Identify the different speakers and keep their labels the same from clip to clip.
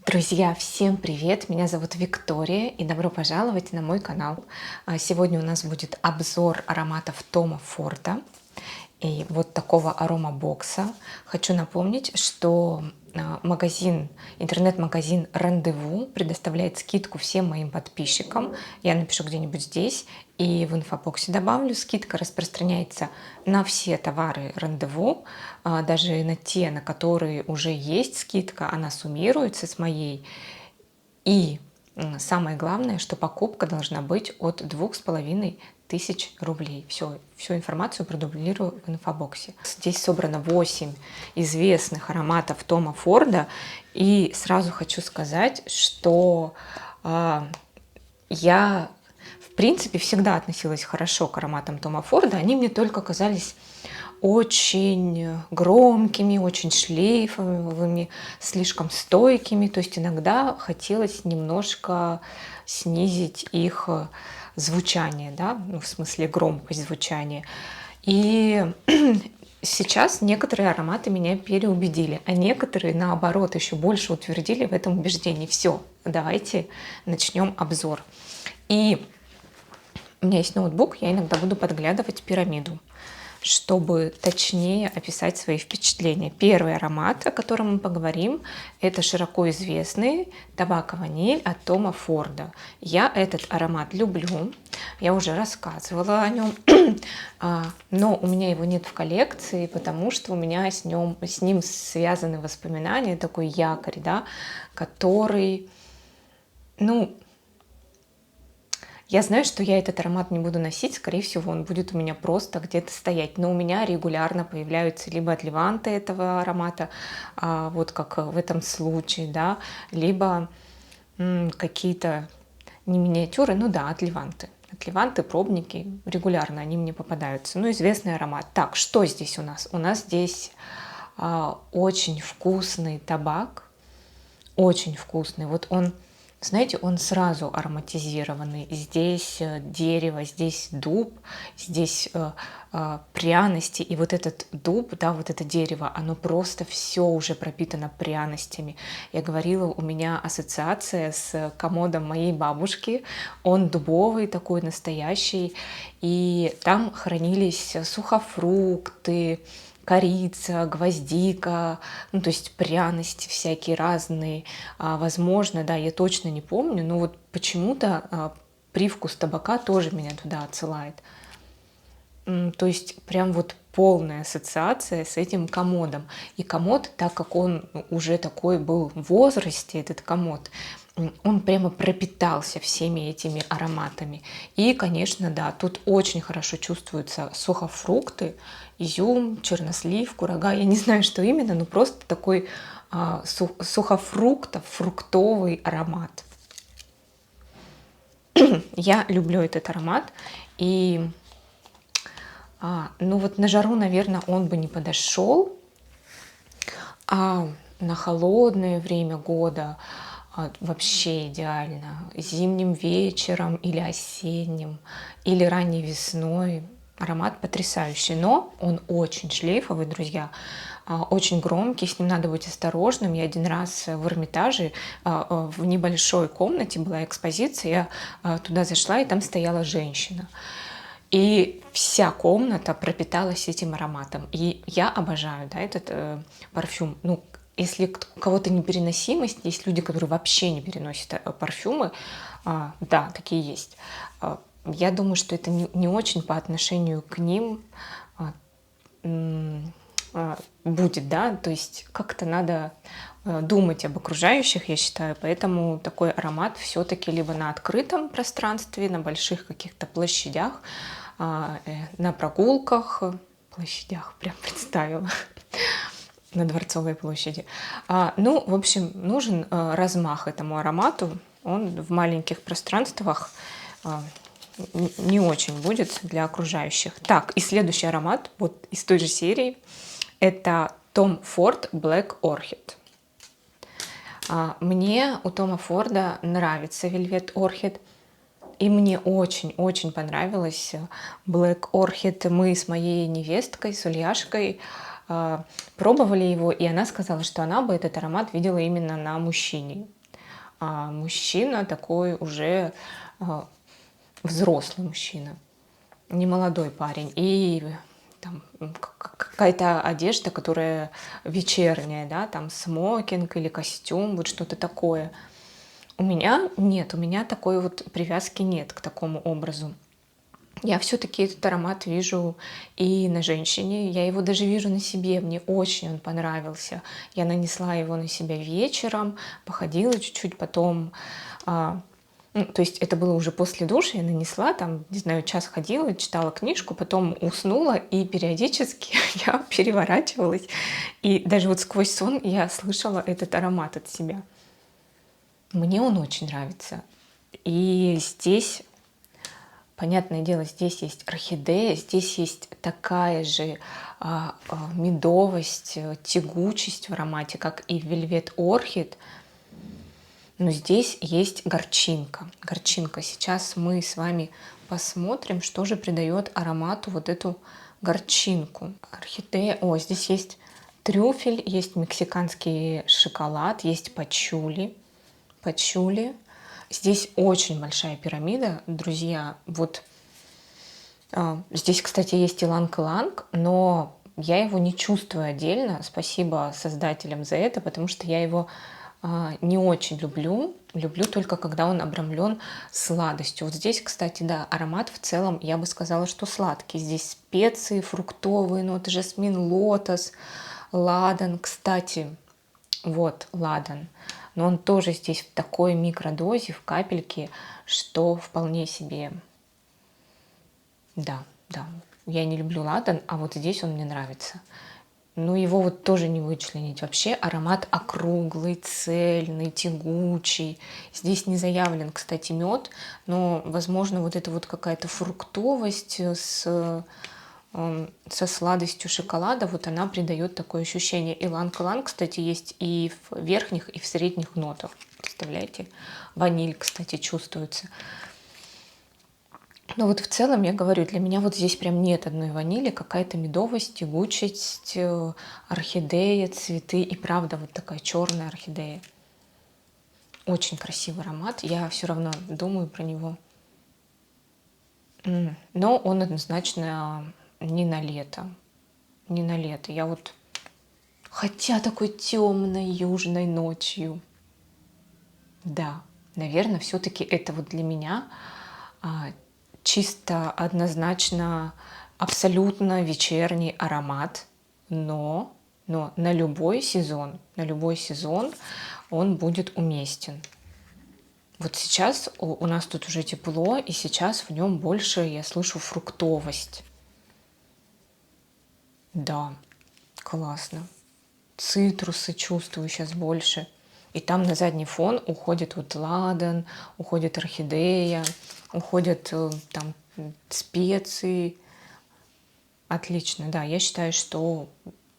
Speaker 1: Друзья, всем привет! Меня зовут Виктория и добро пожаловать на мой канал. Сегодня у нас будет обзор ароматов Тома Форда и вот такого аромабокса. Хочу напомнить, что интернет-магазин Рандеву предоставляет скидку всем моим подписчикам. Я напишу где-нибудь здесь и в инфобоксе добавлю. Скидка распространяется на все товары Рандеву, даже на те, на которые уже есть скидка, она суммируется с моей. И самое главное, что покупка должна быть от 2500 рублей. Всю информацию продублирую в инфобоксе. Здесь собрано 8 известных ароматов Тома Форда. И сразу хочу сказать, что я, в принципе, всегда относилась хорошо к ароматам Тома Форда. Они мне только казались очень громкими, очень шлейфовыми, слишком стойкими. То есть иногда хотелось немножко снизить их звучание, да, ну, в смысле громкость звучания. И сейчас некоторые ароматы меня переубедили, а некоторые, наоборот, еще больше утвердили в этом убеждении. Все, давайте начнем обзор. И у меня есть ноутбук, я иногда буду подглядывать пирамиду, чтобы точнее описать свои впечатления. Первый аромат, о котором мы поговорим, это широко известный табако-ваниль от Тома Форда. Я этот аромат люблю, я уже рассказывала о нем, но у меня его нет в коллекции, потому что у меня с ним связаны воспоминания, такой якорь, да, который, я знаю, что я этот аромат не буду носить, скорее всего, он будет у меня просто где-то стоять. Но у меня регулярно появляются либо от Леванты этого аромата, вот как в этом случае, да, либо какие-то не миниатюры, от Леванты. От Леванты пробники регулярно, они мне попадаются. Известный аромат. Так, что здесь у нас? У нас здесь очень вкусный табак, очень вкусный. Вот он, знаете, он сразу ароматизированный. Здесь дерево, здесь дуб, здесь пряности. И вот этот дуб, да, вот это дерево, оно просто все уже пропитано пряностями. Я говорила, у меня ассоциация с комодом моей бабушки. Он дубовый, такой настоящий. И там хранились сухофрукты, корица, гвоздика, то есть пряности всякие разные. Возможно, да, я точно не помню, но вот почему-то привкус табака тоже меня туда отсылает. То есть прям вот полная ассоциация с этим комодом. И комод, так как он уже такой был в возрасте, этот комод, он прямо пропитался всеми этими ароматами. И, конечно, да, тут очень хорошо чувствуются сухофрукты, изюм, чернослив, курага. Я не знаю, что именно, но просто такой фруктовый аромат. Я люблю этот аромат. И вот на жару, наверное, он бы не подошел. А на холодное время года вообще идеально. Зимним вечером или осенним, или ранней весной. Аромат потрясающий, но он очень шлейфовый, друзья, очень громкий, с ним надо быть осторожным. Я один раз в Эрмитаже в небольшой комнате была экспозиция, я туда зашла, и там стояла женщина. И вся комната пропиталась этим ароматом. И я обожаю, да, этот парфюм. Если у кого-то непереносимость, есть люди, которые вообще не переносят парфюмы, да, такие есть. Я думаю, что это не очень по отношению к ним будет, да, то есть как-то надо думать об окружающих, я считаю, поэтому такой аромат все-таки либо на открытом пространстве, на больших каких-то площадях, на прогулках, площадях, прям представила, на Дворцовой площади. В общем, нужен размах этому аромату, он в маленьких пространствах не очень будет для окружающих. Так, и следующий аромат, вот из той же серии, это Tom Ford Black Orchid. Мне у Тома Форда нравится Velvet Orchid, и мне очень-очень понравилось Black Orchid. Мы с моей невесткой, с Ульяшкой, пробовали его, и она сказала, что она бы этот аромат видела именно на мужчине. а мужчина такой уже а, взрослый мужчина, не молодой парень. И там какая-то одежда, которая вечерняя, да, там смокинг или костюм, вот что-то такое. У меня нет, у меня такой вот привязки нет к такому образу. Я все-таки этот аромат вижу и на женщине, я его даже вижу на себе, мне очень он понравился. Я нанесла его на себя вечером, походила чуть-чуть, потом, то есть это было уже после душа, я нанесла, там, не знаю, час ходила, читала книжку, потом уснула, и периодически я переворачивалась, и даже вот сквозь сон я слышала этот аромат от себя. Мне он очень нравится. И здесь, понятное дело, здесь есть орхидея, здесь есть такая же медовость, тягучесть в аромате, как и в Velvet Orchid, но здесь есть горчинка. Горчинка. Сейчас мы с вами посмотрим, что же придает аромату вот эту горчинку. Орхидея. О, здесь есть трюфель, есть мексиканский шоколад, есть пачули. Пачули. Здесь очень большая пирамида, друзья. Вот здесь, кстати, есть иланг-иланг, но я его не чувствую отдельно. Спасибо создателям за это, потому что я его не очень люблю. Люблю только, когда он обрамлен сладостью. Вот здесь, кстати, да, аромат в целом, я бы сказала, что сладкий. Здесь специи, фруктовые ноты, жасмин, лотос, ладан. Кстати, вот ладан. Но он тоже здесь в такой микродозе, в капельке, что вполне себе... Да, да. Я не люблю ладан, а вот здесь он мне нравится. Ну, его вот тоже не вычленить. Вообще аромат округлый, цельный, тягучий. Здесь не заявлен, кстати, мед, но, возможно, вот эта вот какая-то фруктовость со сладостью шоколада, вот она придает такое ощущение. Иланг-иланг, кстати, есть и в верхних, и в средних нотах. Представляете? Ваниль, кстати, чувствуется. Но вот в целом, я говорю, для меня вот здесь прям нет одной ванили, какая-то медовость, тягучесть, орхидея, цветы. И правда вот такая черная орхидея. Очень красивый аромат. Я все равно думаю про него. Но он однозначно не на лето. Не на лето. Я вот... Хотя такой темной южной ночью. Да, наверное, все-таки это вот для меня чисто однозначно абсолютно вечерний аромат, но на любой сезон он будет уместен. Вот сейчас у нас тут уже тепло, и сейчас в нем больше я слышу фруктовость. Да, классно. Цитрусы чувствую сейчас больше. И там на задний фон уходит вот ладан, уходит орхидея, уходят там специи. Отлично, да, я считаю, что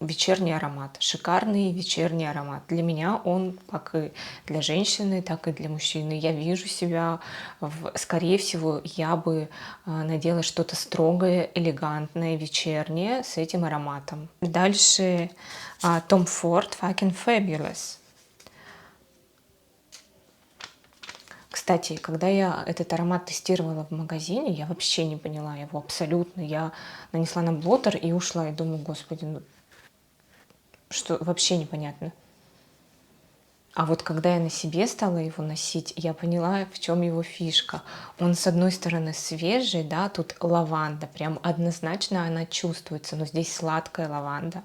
Speaker 1: вечерний аромат, шикарный вечерний аромат. Для меня он, как и для женщины, так и для мужчины. Я вижу себя, скорее всего, я бы надела что-то строгое, элегантное, вечернее с этим ароматом. Дальше Tom Ford Fucking Fabulous. Кстати, когда я этот аромат тестировала в магазине, я вообще не поняла его абсолютно. Я нанесла на блотер и ушла. И думаю, господи, ну что вообще непонятно. А вот когда я на себе стала его носить, я поняла, в чем его фишка. Он, с одной стороны, свежий, да, тут лаванда, прям однозначно она чувствуется, но здесь сладкая лаванда,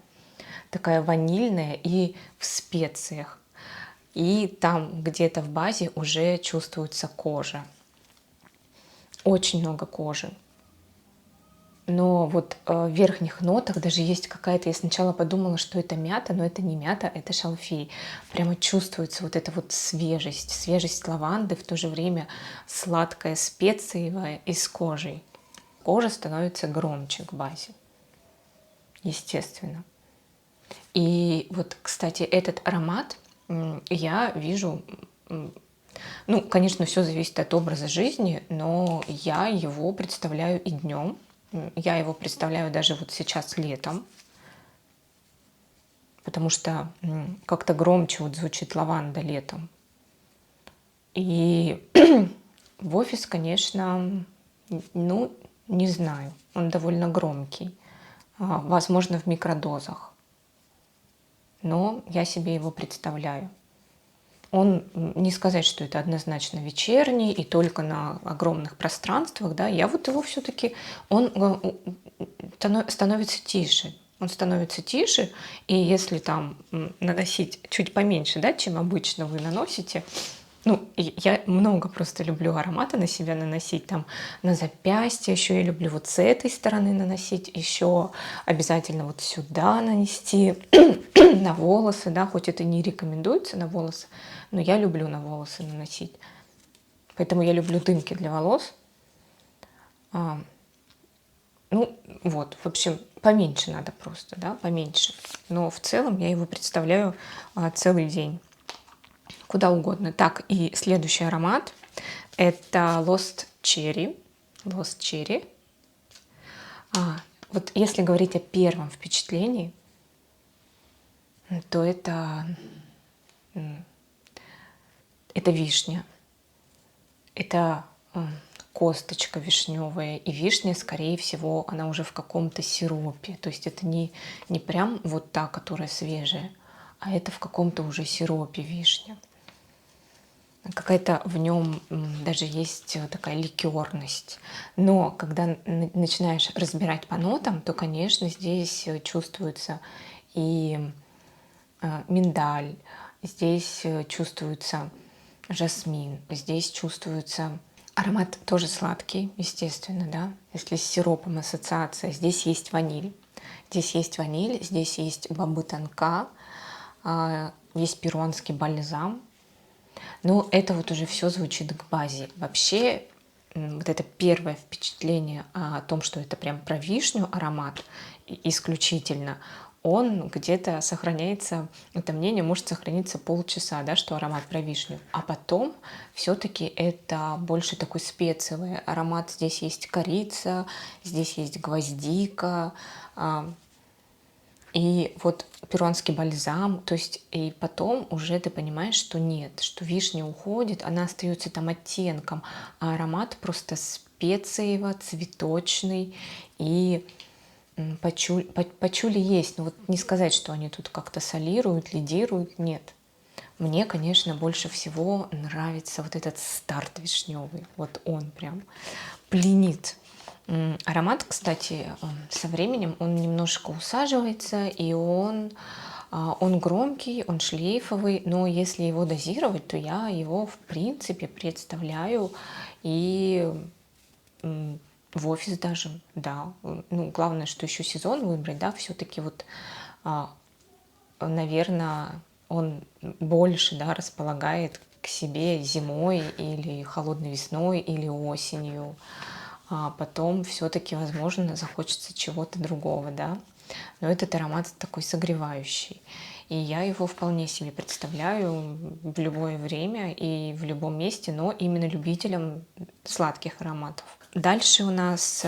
Speaker 1: такая ванильная и в специях. И там где-то в базе уже чувствуется кожа. Очень много кожи. Но вот в верхних нотах даже есть какая-то... Я сначала подумала, что это мята, но это не мята, это шалфей. Прямо чувствуется вот эта вот свежесть. Свежесть лаванды, в то же время сладкая, специевая и с кожей. Кожа становится громче к базе. Естественно. И вот, кстати, этот аромат я вижу... Ну, конечно, все зависит от образа жизни, но я его представляю и днем. Я его представляю даже вот сейчас летом, потому что как-то громче вот звучит лаванда летом. И в офис, конечно, ну, не знаю, он довольно громкий, возможно, в микродозах, но я себе его представляю. Он, не сказать, что это однозначно вечерний и только на огромных пространствах, да, я вот его все-таки, он становится тише. Он становится тише, и если там наносить чуть поменьше, да, чем обычно вы наносите, ну, и я много просто люблю аромата на себя наносить, там, на запястье, еще я люблю вот с этой стороны наносить, еще обязательно вот сюда нанести, на волосы, да, хоть это не рекомендуется на волосы, но я люблю на волосы наносить. Поэтому я люблю дымки для волос. Ну, вот, в общем, поменьше надо просто, да, поменьше. Но в целом я его представляю целый день. Куда угодно. Так, и следующий аромат – это Lost Cherry. Lost Cherry. Вот если говорить о первом впечатлении, то это вишня. Это косточка вишневая. И вишня, скорее всего, она уже в каком-то сиропе. То есть это не прям вот та, которая свежая, а это в каком-то уже сиропе вишня. Какая-то в нем даже есть такая ликерность. Но когда начинаешь разбирать по нотам, то, конечно, здесь чувствуется и миндаль, здесь чувствуется жасмин, здесь чувствуется аромат тоже сладкий, естественно, да. Если с сиропом ассоциация, здесь есть ваниль. Здесь есть ваниль, здесь есть бобы тонка, есть перуанский бальзам. Но это вот уже все звучит к базе. Вообще, вот это первое впечатление о том, что это прям про вишню аромат исключительно, он где-то сохраняется, это мнение может сохраниться полчаса, да, что аромат про вишню. А потом все-таки это больше такой специевый аромат. Здесь есть корица, здесь есть гвоздика, и вот перуанский бальзам, то есть и потом уже ты понимаешь, что нет, что вишня уходит, она остается там оттенком, а аромат просто специево-цветочный, и пачули есть, но вот не сказать, что они тут как-то солируют, лидируют, нет. Мне, конечно, больше всего нравится вот этот старт вишневый, вот он прям пленит. Аромат, кстати, со временем он немножко усаживается, и он громкий, он шлейфовый, но если его дозировать, то я его, в принципе, представляю и в офис даже, да. Ну, главное, что еще сезон выбрать, да, все-таки вот, наверное, он больше, да, располагает к себе зимой или холодной весной или осенью. А потом все-таки, возможно, захочется чего-то другого, да. Но этот аромат такой согревающий. И я его вполне себе представляю в любое время и в любом месте, но именно любителям сладких ароматов. Дальше у нас,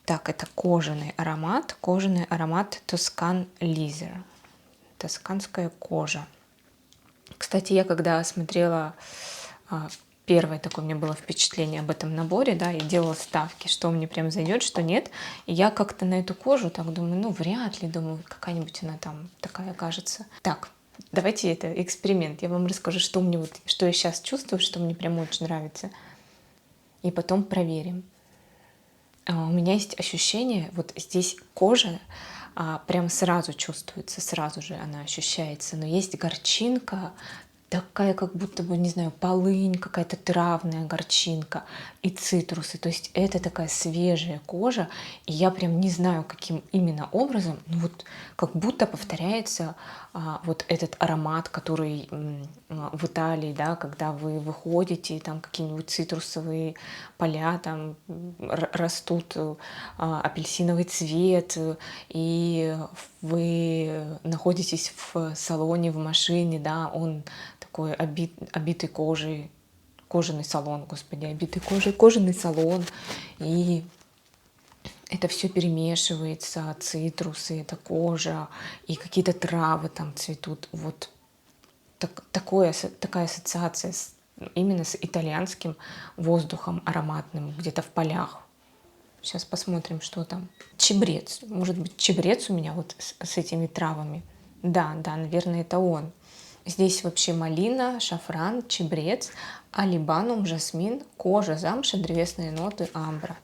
Speaker 1: так, это кожаный аромат Toscan Leather, тосканская кожа. Кстати, я когда смотрела первое такое у меня было впечатление об этом наборе, да, и делала ставки, что мне прям зайдет, что нет. И я как-то на эту кожу так думаю, ну, вряд ли, думаю, какая-нибудь она там такая окажется. Так, давайте это эксперимент. Я вам расскажу, что я сейчас чувствую, что мне прям очень нравится. И потом проверим. У меня есть ощущение, вот здесь кожа прям сразу чувствуется, сразу же она ощущается, но есть горчинка, такая, как будто бы, не знаю, полынь, какая-то травная горчинка и цитрусы. То есть это такая свежая кожа, и я прям не знаю, каким именно образом, но вот как будто повторяется вот этот аромат, который в Италии, да, когда вы выходите, там какие-нибудь цитрусовые поля, там растут апельсиновый цвет, и вы находитесь в салоне, в машине, да, он такой обитый кожей, кожаный салон, господи, обитый кожей, кожаный салон, и это все перемешивается, цитрусы, это кожа, и какие-то травы там цветут, вот такая ассоциация именно с итальянским воздухом ароматным, где-то в полях. Сейчас посмотрим, что там. Чебрец. Может быть, чебрец у меня вот с этими травами. Да, да, наверное, это он. Здесь вообще малина, шафран, чебрец, алибанум, жасмин, кожа, замша, древесные ноты, амбра.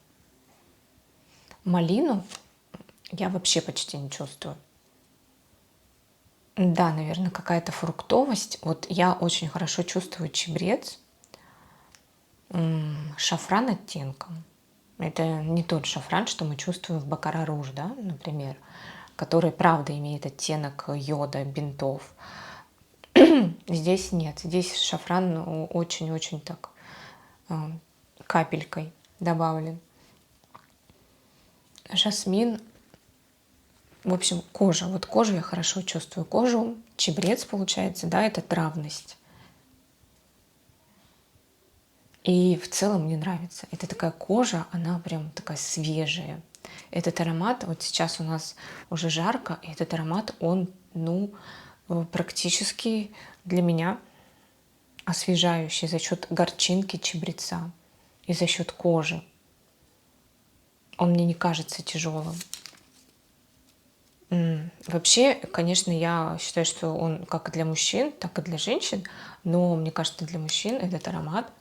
Speaker 1: Малину я вообще почти не чувствую. Да, наверное, какая-то фруктовость. Вот я очень хорошо чувствую чебрец, шафран оттенком. Это не тот шафран, что мы чувствуем в баккара руж, да, например, который, правда, имеет оттенок йода, бинтов. Здесь нет. Здесь шафран очень-очень так капелькой добавлен. Жасмин. В общем, кожа. Вот кожу я хорошо чувствую. Кожу, чебрец получается, да, это травность. И в целом мне нравится. Это такая кожа, она прям такая свежая. Этот аромат, вот сейчас у нас уже жарко, и этот аромат, он, практически для меня освежающий за счет горчинки чебреца и за счет кожи. Он мне не кажется тяжелым. Вообще, конечно, я считаю, что он как и для мужчин, так и для женщин, но мне кажется, для мужчин этот аромат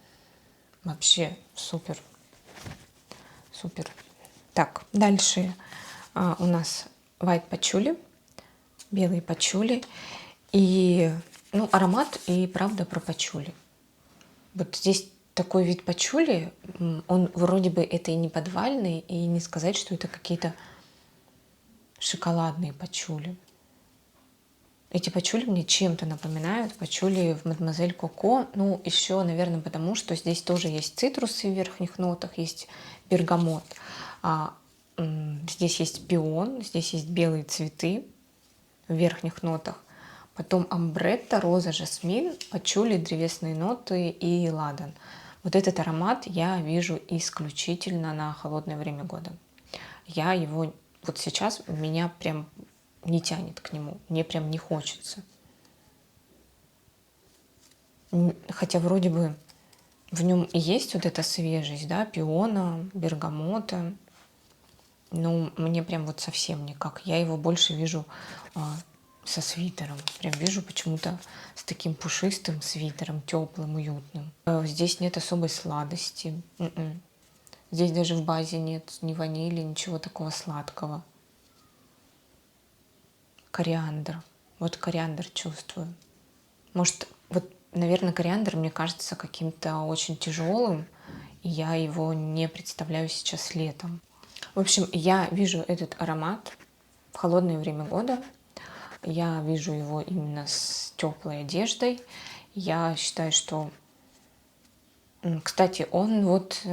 Speaker 1: вообще супер, супер. Так, дальше у нас white patchouli, белый пачули. И, аромат и правда про пачули. Вот здесь такой вид пачули, он вроде бы это и не подвальный, и не сказать, что это какие-то шоколадные пачули. Эти пачули мне чем-то напоминают пачули в Мадемуазель Коко. Еще, наверное, потому что здесь тоже есть цитрусы в верхних нотах, есть бергамот. Здесь есть пион, здесь есть белые цветы в верхних нотах. Потом амбретта, роза, жасмин, пачули, древесные ноты и ладан. Вот этот аромат я вижу исключительно на холодное время года. Я его вот сейчас, меня прям не тянет к нему, мне прям не хочется. Хотя вроде бы в нем и есть вот эта свежесть, да, пиона, бергамота. Но мне прям вот совсем никак. Я его больше вижу со свитером. Прям вижу почему-то с таким пушистым свитером, теплым, уютным. Здесь нет особой сладости. Здесь даже в базе нет ни ванили, ничего такого сладкого. Кориандр. Вот кориандр чувствую. Может, вот, наверное, кориандр мне кажется каким-то очень тяжелым, и я его не представляю сейчас летом. В общем, я вижу этот аромат в холодное время года. Я вижу его именно с теплой одеждой. Я считаю, что, кстати, он вот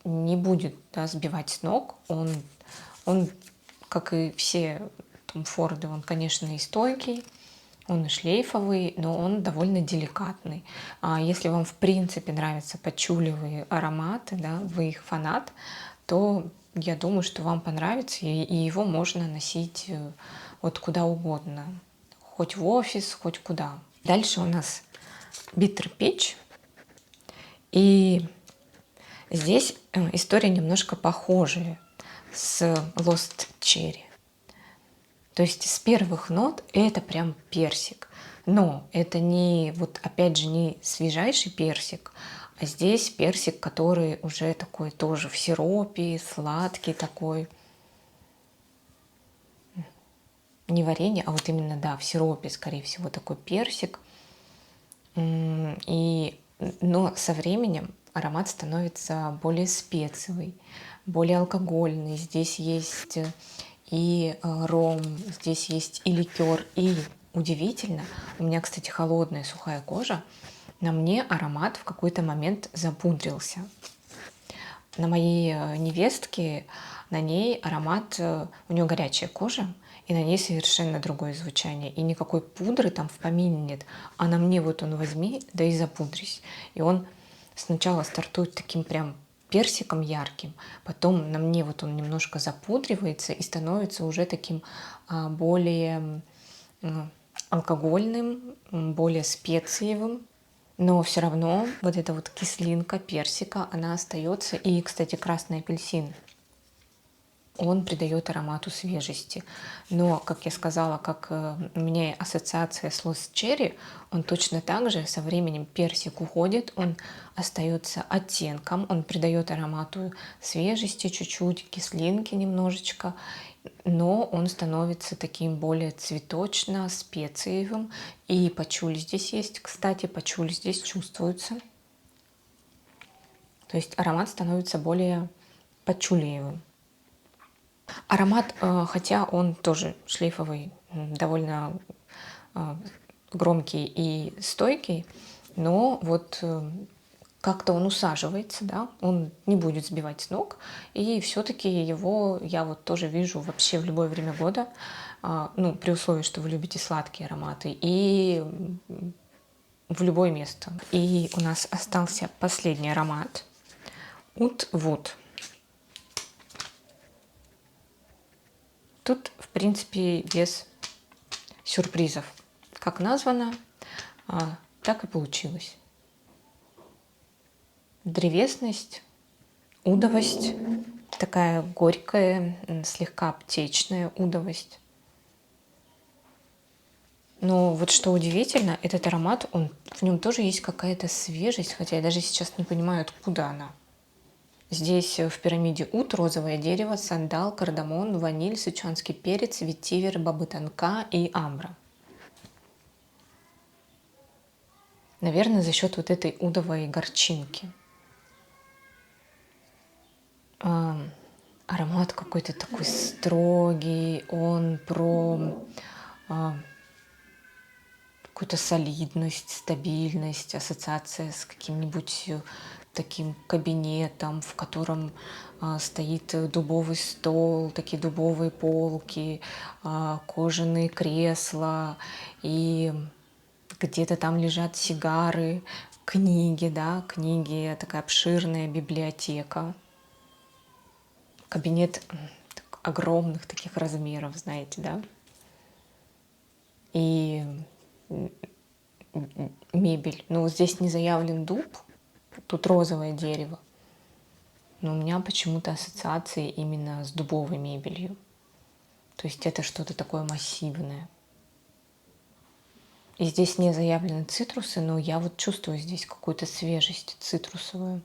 Speaker 1: не будет, да, сбивать с ног. Он, как и все Том Форды, он, конечно, и стойкий, он и шлейфовый, но он довольно деликатный. Если вам, в принципе, нравятся пачулевые ароматы, да, вы их фанат, то я думаю, что вам понравится, и его можно носить вот куда угодно. Хоть в офис, хоть куда. Дальше у нас Bitter Peach. И здесь история немножко похожая с Lost Cherry. То есть с первых нот это прям персик. Но это не, вот опять же, не свежайший персик, а здесь персик, который уже такой тоже в сиропе, сладкий такой. Не варенье, а вот именно, да, в сиропе, скорее всего, такой персик. Но со временем аромат становится более специевый, более алкогольный. Здесь есть и ром, здесь есть и ликер, и удивительно, у меня, кстати, холодная сухая кожа, на мне аромат в какой-то момент запудрился. На моей невестке, на ней аромат, у нее горячая кожа, и на ней совершенно другое звучание. И никакой пудры там в помине нет. А на мне вот он возьми, да и запудрись. И он сначала стартует таким прям персиком ярким, потом на мне вот он немножко запудривается и становится уже таким более алкогольным, более специевым. Но все равно вот эта вот кислинка персика, она остается. И, кстати, красный апельсин, он придает аромату свежести. Но, как я сказала, как у меня ассоциация с Lost Cherry, он точно так же со временем персик уходит, он остается оттенком, он придает аромату свежести чуть-чуть, кислинки немножечко, но он становится таким более цветочно-специевым. И пачуль здесь есть, кстати, пачуль здесь чувствуется. То есть аромат становится более пачулиевым. Аромат, хотя он тоже шлейфовый, довольно громкий и стойкий, но вот как-то он усаживается, да, он не будет сбивать с ног, и все-таки его я вот тоже вижу вообще в любое время года, ну, при условии, что вы любите сладкие ароматы, и в любое место. И у нас остался последний аромат Oud Wood. Тут, в принципе, без сюрпризов. Как названо, так и получилось. Древесность, удовость, такая горькая, слегка аптечная удовость. Но вот что удивительно, этот аромат, в нем тоже есть какая-то свежесть, хотя я даже сейчас не понимаю, откуда она. Здесь в пирамиде Oud розовое дерево, сандал, кардамон, ваниль, сычуанский перец, ветивер, бобы тонка и амбра. Наверное, за счет вот этой удовой горчинки. Аромат какой-то такой строгий, он про какую-то солидность, стабильность, ассоциация с каким-нибудь таким кабинетом, в котором стоит дубовый стол, такие дубовые полки, кожаные кресла, и где-то там лежат сигары, книги, да, книги, такая обширная библиотека. Кабинет огромных таких размеров, знаете, да. И мебель. Ну, здесь не заявлен дуб, тут розовое дерево. Но у меня почему-то ассоциации именно с дубовой мебелью. То есть это что-то такое массивное. И здесь не заявлены цитрусы, но я вот чувствую здесь какую-то свежесть цитрусовую.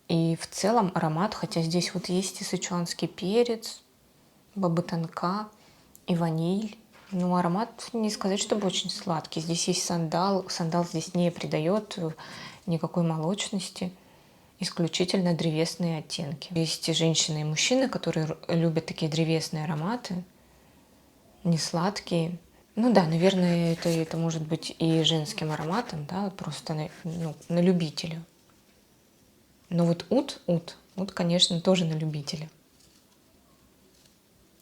Speaker 1: И в целом аромат, хотя здесь вот есть и сычуанский перец, бобы тонка и ваниль. Но аромат, не сказать, чтобы очень сладкий. Здесь есть сандал. Сандал здесь не придает никакой молочности. Исключительно древесные оттенки. Есть и женщины, и мужчины, которые любят такие древесные ароматы, не сладкие. Ну да, наверное, это может быть и женским ароматом, да, просто на любителя. Но вот Oud, конечно, тоже на любителя.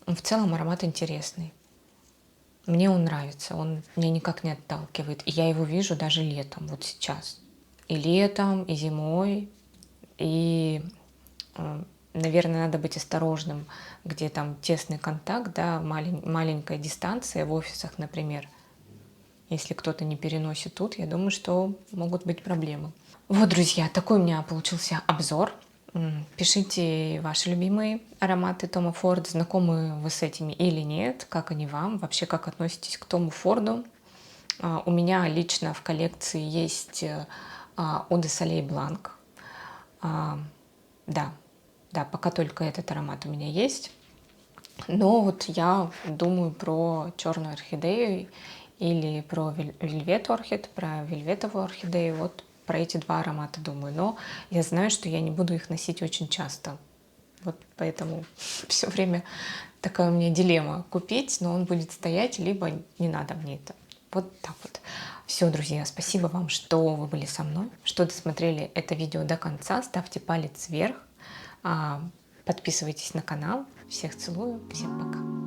Speaker 1: В целом аромат интересный. Мне он нравится, он меня никак не отталкивает. И я его вижу даже летом, вот сейчас. И летом, и зимой. И, наверное, надо быть осторожным, где там тесный контакт, да, маленькая дистанция в офисах, например. Если кто-то не переносит тут, я думаю, что могут быть проблемы. Вот, друзья, такой у меня получился обзор. Пишите ваши любимые ароматы Тома Форда, знакомы вы с этими или нет, как они вам, вообще как относитесь к Тому Форду. У меня лично в коллекции есть Eau de Soleil Blanc. Да, пока только этот аромат у меня есть. Но вот я думаю про черную орхидею или про Velvet Orchid, про вельветовую орхидею. Вот про эти два аромата думаю. Но я знаю, что я не буду их носить очень часто. Вот поэтому все время такая у меня дилемма: купить, но он будет стоять, либо не надо мне это. Вот так вот. Все, друзья, спасибо вам, что вы были со мной, что досмотрели это видео до конца. Ставьте палец вверх, подписывайтесь на канал. Всех целую, всем пока.